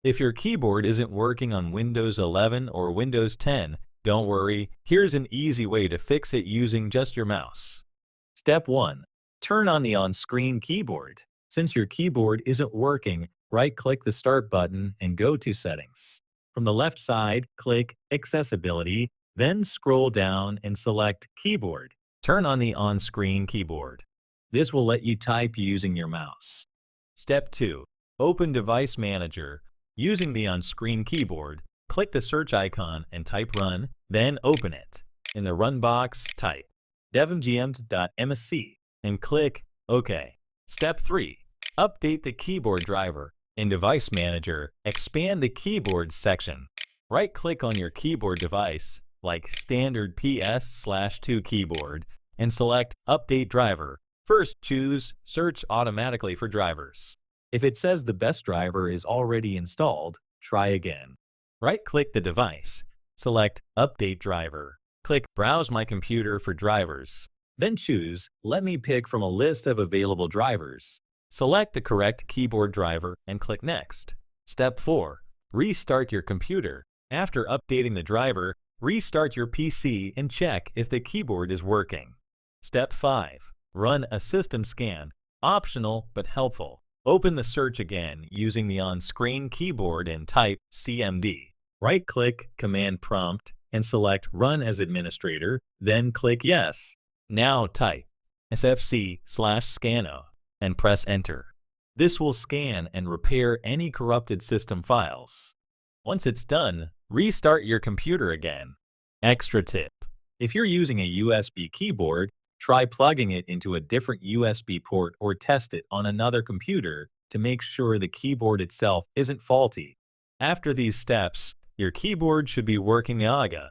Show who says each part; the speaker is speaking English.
Speaker 1: If your keyboard isn't working on Windows 11 or Windows 10, don't worry, here's an easy way to fix it using just your mouse. Step 1. Turn on the on-screen keyboard. Since your keyboard isn't working, right-click the Start button and go to Settings. From the left side, click Accessibility, then scroll down and select Keyboard. Turn on the on-screen keyboard. This will let you type using your mouse. Step 2. Open Device Manager. Using the on-screen keyboard, click the search icon and type Run, then open it. In the Run box, type devmgmt.msc and click OK. Step 3. Update the keyboard driver. In Device Manager, expand the Keyboard section. Right-click on your keyboard device, like standard PS/2 keyboard, and select Update Driver. First, choose Search automatically for drivers. If it says the best driver is already installed, try again. Right-click the device, select Update Driver. Click Browse My Computer for drivers. Then choose Let me pick from a list of available drivers. Select the correct keyboard driver and click Next. Step 4. Restart your computer. After updating the driver, restart your PC and check if the keyboard is working. Step 5. Run a system scan. Optional but helpful. Open the search again using the on-screen keyboard and type CMD. Right-click Command Prompt and select Run as Administrator, then click Yes. Now type SFC/Scano and press Enter. This will scan and repair any corrupted system files. Once it's done, restart your computer again. Extra tip: if you're using a USB keyboard, try plugging it into a different USB port or test it on another computer to make sure the keyboard itself isn't faulty. After these steps, your keyboard should be working aga.